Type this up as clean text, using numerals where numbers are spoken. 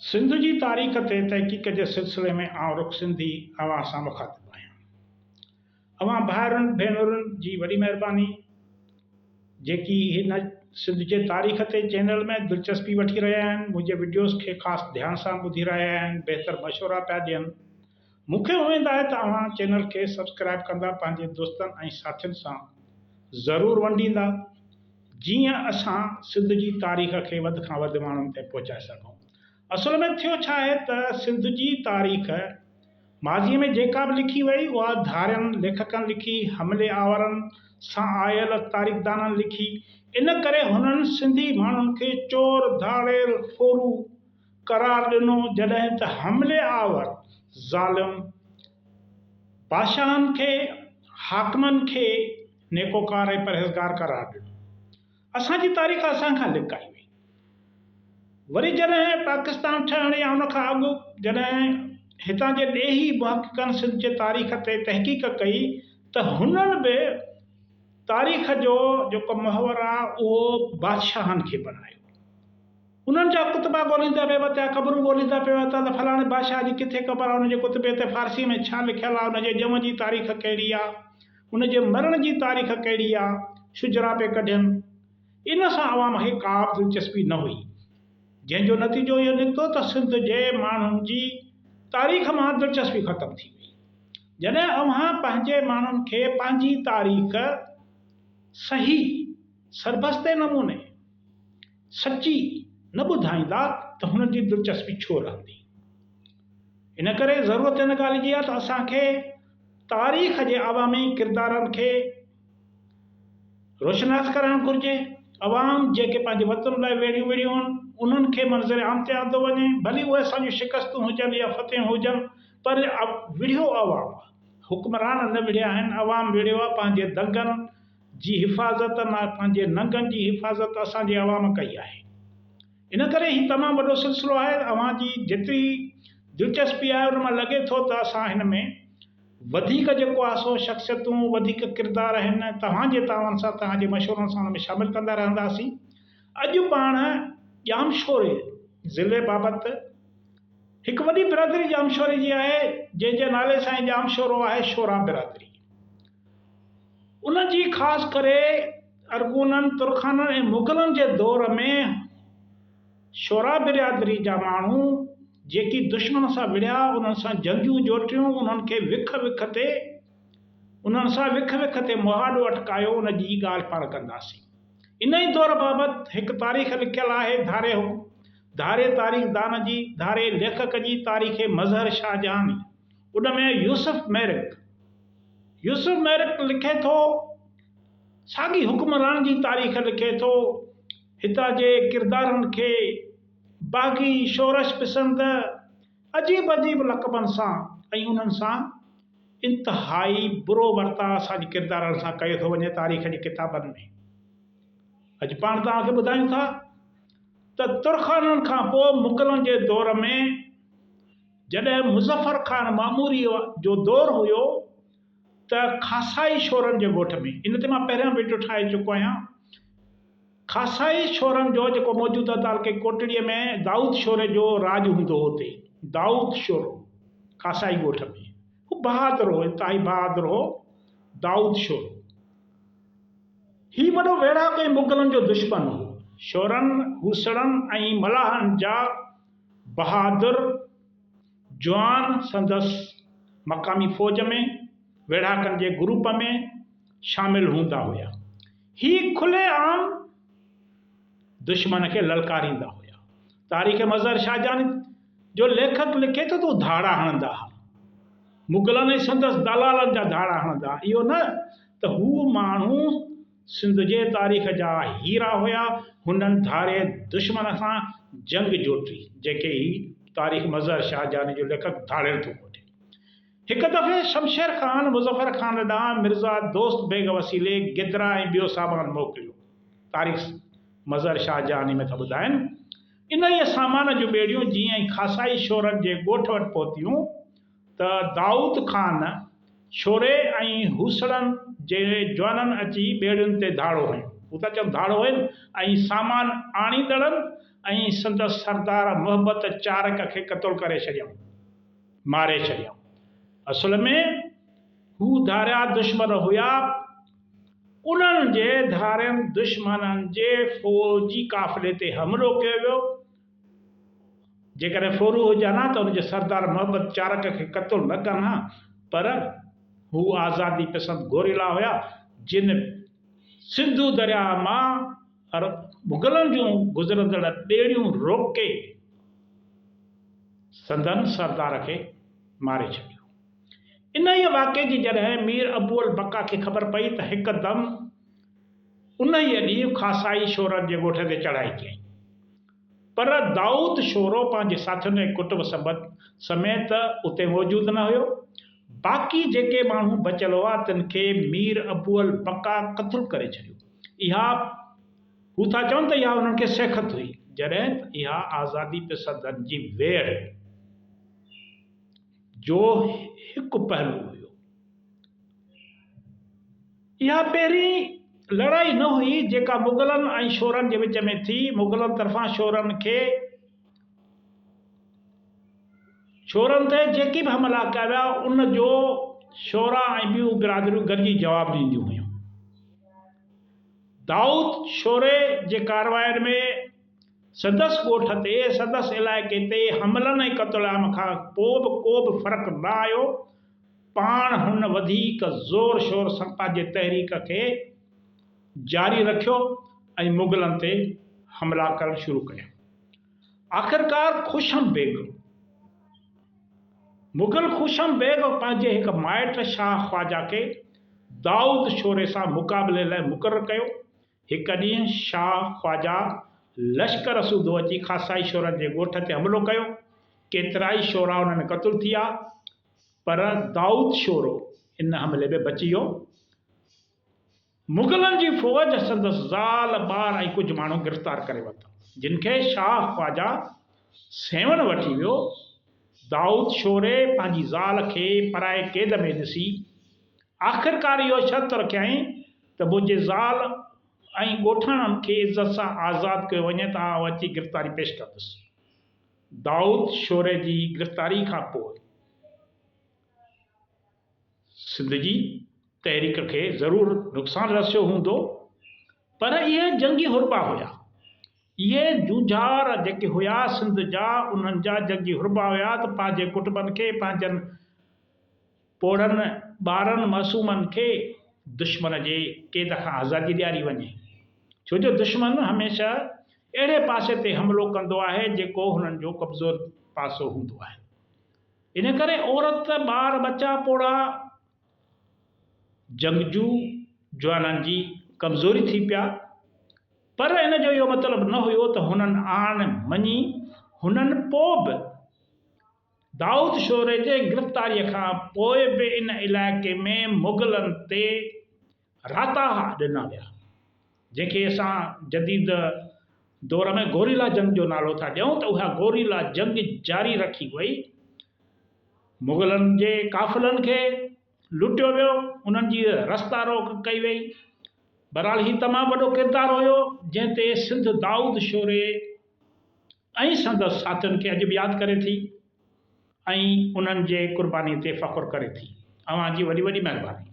सिंध जी तारीख़ ते तहक़ीक़ जे सिलसिले में आउं रुख़ सिंधी अवां सां मुख़ातिबु आहियां। अवां भाउरनि भेनरुनि जी वॾी महिरबानी जेकी हिन सिंध जे तारीख़ ते चैनल में दिलचस्पी वठी रहिया आहिनि, मुंहिंजे वीडियोज़ खे ख़ासि ध्यान सां ॿुधी रहिया आहिनि, बहितर मशवरा पिया ॾियनि। मूंखे उमेद आहे त अवां चैनल खे सब्सक्राइब कंदा, पंहिंजे दोस्तनि ऐं साथियुनि सां ज़रूरु वंडींदा, जीअं असां सिंध जी तारीख़ खे वधि खां वधि माण्हुनि ताईं पहुचाए सघूं। असल में थियो छा आहे त सिंध जी तारीख़ माज़ीअ में जेका बि लिखी वई उहा धारियनि लेखकनि लिखी, हमले आवरनि सां आयल तारीख़दाननि लिखी। इन करे हुननि सिंधी माण्हुनि खे चोर धाड़ेल फोरू करार ॾिनो, जॾहिं त हमले आवर ज़ालिम बादशाहनि खे, हाकमनि खे नेकोकार ऐं परहेज़गार करार ॾिनो। असांजी तारीख़ असां खां लिकाई वई। वरी जॾहिं पाकिस्तान ठहण या उन खां अॻु जॾहिं हितां जे ॾेही मुहक़क़नि सिंध जे तारीख़ ते तहक़ीक़ कई त हुननि बि तारीख़ जो जेको मुहवर आहे उहो बादशाहनि खे बणायो। उन्हनि जा कुतबा ॻोल्हींदा पिया वरिता, ख़बरूं ॻोल्हींदा पिया वरिता त फलाणे बादशाह जी किथे ख़बर आहे, हुनजे कुतबे ते फारसी में छा लिखियलु आहे, हुनजे ॼम जी तारीख़ कहिड़ी आहे, हुनजे मरण जी तारीख़ कहिड़ी आहे, शुजरा पे कढियनि। इन सां अवाम खे का बि दिलचस्पी न हुई, जंहिंजो नतीजो इहो निकितो त सिंध जे माण्हुनि जी तारीख़ मां दिलचस्पी ख़तमु थी वई। जॾहिं अव्हां पंहिंजे माण्हुनि खे पंहिंजी तारीख़ सही सरबस्ते नमूने सची न ॿुधाईंदा त हुननि जी दिलचस्पी छो रहंदी। इन करे ज़रूरत इन ॻाल्हि जी आहे त असांखे तारीख़ जे अवामी किरदारनि खे रोशनास करणु घुरिजे। अवाम जेके पंहिंजे वतन लाइ वेड़ियूं वेड़ियूं आहिनि उन्हनि खे मंज़र आम ते आंदो वञे, भली उहे असांजूं शिकस्तूं हुजनि या फतेहूं हुजनि, पर विढ़ियो अवाम, हुक्मरान न विढ़िया आहिनि, अवाम विढ़ियो आहे। पंहिंजे दंगनि जी हिफ़ाज़त, पंहिंजे नंगनि जी हिफ़ाज़त असांजे अवाम कई आहे। इन करे ही तमामु वॾो सिलसिलो आहे। अवां जी जेतिरी दिलचस्पी आहे उन मां लॻे थो त असां हिन में वधीक जेको आहे सो शख़्सियतूं, वधीक किरदार आहिनि, तव्हांजे तावन सां, तव्हांजे मशवरनि सां हुन में शामिलु कंदा रहंदासीं। अॼु पाण जामशोरे ज़िले बाबति हिकु वॾी बिरादरी जामशोरे जी आहे, जंहिंजे नाले सां ई जामशोरो आहे, शोरा बिरादरी। उन जी ख़ासि करे अरगूननि, तुरखाननि ऐं मुग़लनि जे दौर में शोरा बिरादरी जा माण्हू जेकी दुश्मन सां विढ़िया, उन्हनि सां जंगियूं जोटियूं, उन्हनि खे उन्हनि सां विख विख ते मुहाॾो अटकायो, उन जी ॻाल्हि पाण कंदासीं। इन ई दौर बाबति हिकु तारीख़ लिखियलु आहे धारे तारीख़दान जी, धारे लेखक जी तारीख़ मज़हर शाहजहानी। उन में यूसुफ मैरिक लिखे थो, साॻी हुक्मरान जी तारीख़ लिखे थो, हितां जे किरदारनि खे बाग़ी, शोरश पिसंद, अजीब अजीब लक़बनि सां ऐं उन्हनि सां इंतिहाई बुरो वर्ताव असांजे किरदारनि सां कयो थो वञे तारीख़ जी किताबनि में। अॼु पाण तव्हांखे ॿुधायूं था त तुरखाननि खां पोइ मुग़लनि जे दौर में जॾहिं मुज़फ़र ख़ान मामूरी जो दौरु हुयो त खासाई शोरनि जे ॻोठ में, इन ते मां पहिरियों वीडियो ठाहे चुको आहियां, खासाई शोरनि जो जेको मौजूदा तालुके कोटड़ीअ में दाऊद शोरे जो राज हूंदो हो, हुते दाऊद शोरो खासाई ॻोठ में, हू बहादुर हो, इंतिहाई बहादुर हो दाऊद शोरो। ही वॾो वेढ़ाक ऐं मुग़लनि जो दुश्मन हो। शोरनि, हूसड़नि ऐं मलाहनि जा बहादुर जवान संदसि मक़ामी फ़ौज में, वेढ़ाकनि जे ग्रुप में शामिल हूंदा हुया। ही खुले आम दुश्मन खे ललकारींदा हुया। तारीख़ मज़हर शाहजहानी जो लेखक लिखे थो त धाड़ा हणंदा हुआ, मुग़लनि ऐं संदसि दलालनि जा धाड़ा हणंदा। इहो न त हू माण्हू सिंध जे तारीख़ जा हीरा हुया, हुननि धारे दुश्मन सां जंग जोटी, जेके ही तारीख़ मज़हर शाहजहानी जो लेखक धाड़े थो कोठे। हिकु दफ़े शमशेर ख़ान मुज़फ़र ख़ान ॾांहुं मिर्ज़ा दोस्त बेग वसीले गिदरा ऐं ॿियो सामान मोकिलियो। तारीख़ मज़हर शाहजहानी में था ॿुधाइनि, इन ई सामान जूं ॿेड़ियूं जीअं ई खासाई शोरनि जे ॻोठ वटि पहुतियूं त दाऊद ख़ान शोरे ऐं हूसड़नि जे जवाननि अची ॿेड़ियुनि ते धाड़ो हयूं। हू त चवनि धाड़ो आहिनि ऐं सामान आणींदड़नि ऐं संदसि सरदार मोहबत चारक खे क़तल करे छॾियऊं, मारे छॾियऊं। असल में हू धारिया दुश्मन हुया, उन्हनि जे धारियनि दुश्मननि जे फ़ौजी काफ़िले ते हमिलो कयो वियो। जेकॾहिं फ़ौरू हुजनि हा त हुनजे सरदार मोहबत चारक खे क़तल न कनि हा, पर हू आज़ादी पसंद गोरीला हुया जिन सिंधु दरिया मां मुग़लनि जूं गुज़रंदड़ ॿेड़ियूं रोके संदन सरदार खे मारे छॾियो। इन ई वाक़े जी जॾहिं मीर अबू अल बका खे ख़बर पई त हिकदमि उन ई ॾींहुं खासाई शोरनि जे ॻोठ ते चढ़ाई कयईं, पर दाऊद शोरो पंहिंजे साथियुनि ऐं कुटुंब समेत उते मौजूदु न हुयो। बाक़ी जेके माण्हू बचियल हुआ तिन खे मीर अबू अल बका क़त्ल करे छॾियो। इहा हू था चवनि त इहा उन्हनि खे सिखत हुई, जॾहिं त इहा आज़ादी पसंदनि जी वेड़ जो हिकु पहलू हुयो। इहा पहिरीं लड़ाई न हुई जेका मुग़लनि ऐं शोरनि जे विच में थी। मुग़लनि तरफ़ां शोरनि ते जेकी बि हमला कया विया उन जो शोरा ऐं ॿियूं बिरादरियूं गॾिजी जवाबु ॾींदियूं हुयूं। दाऊद शोरे जे कारवायुनि में संदसि ॻोठ ते, संदसि इलाइक़े ते हमलनि ऐं क़त्ल आम खां पोइ बि को बि फ़र्क़ु न आयो। पाण हुन वधीक ज़ोर शोर सां पंहिंजे तहरीक खे जारी रखियो ऐं मुग़लनि ते हमला करणु शुरू कया। आख़िरकार मुग़ल खुशम बेग पंहिंजे हिकु माइट शाह ख्वाजा खे दाऊद शोरे सां मुक़ाबले लाइ मुक़ररु कयो। हिकु ॾींहुं शाह ख्वाजा लश्कर सूधो अची खासाई शोरनि जे ॻोठ ते हमिलो कयो। केतिराई शोरा उन में क़त्ल थी विया, पर दाऊद शोरो इन हमले में बची वियो। मुग़लनि जी फ़ौज संदसि ज़ाल ॿार ऐं कुझु माण्हू गिरफ़्तार करे वरिता, जिन खे शाह ख्वाजा सेवण वठी वियो। दाऊद शोरे पंहिंजी ज़ाल खे पराए क़ैद में ॾिसी आख़िरकार इहो शर्त रखियईं त मुंहिंजे ज़ाल ऐं ॻोठाणनि खे इज़त सां आज़ादु कयो वञे त आउं अची गिरफ़्तारी पेश कंदुसि। दाऊद शोरे जी गिरफ़्तारी खां पोइ सिंध जी तहरीक खे ज़रूरु नुक़सानु रसियो हूंदो, पर इहे जंगी हुरबा हुया। इहे जूझार जेके हुया सिंध जा, उन्हनि जा जंगी हुरबा हुया त पंहिंजे कुटुंबनि खे, पंहिंजनि पोड़नि ॿारनि मासूमनि खे दुश्मन जे क़ैद खां आज़ादी ॾियारी वञे। छो जो दुश्मन हमेशह अहिड़े पासे ते हमिलो कंदो आहे जेको हुननि जो कमज़ोर पासो हूंदो आहे। इन करे औरत, ॿार, बचा, पोड़ा, जंगजू जवाननि जी कमज़ोरी थी पिया। पर इन जो इहो मतिलबु न हुयो त हुननि आन मञी। हुननि पोइ बि दाऊद शोरे जे गिरफ़्तारीअ खां पोइ बि इन इलाइक़े में मुग़लनि ते राताहा ॾिना विया, जंहिंखे असां जदीद दौर में गोरीला जंग जो नालो था ॾियूं। त उहा गोरीला जंग जारी रखी वई। मुग़लनि जे काफ़िलनि खे लुटियो वियो, उन्हनि जी रस्ता रोक कई वई। बहरहाल ही तमामु वॾो किरदारु हुयो जंहिं ते सिंध दाऊद शोरे ऐं संदसि साथियुनि खे अॼु बि यादि करे थी ऐं उन्हनि जे क़ुर्बानी ते फ़ख़ुरु करे थी। अव्हां जी वॾी वॾी महिरबानी।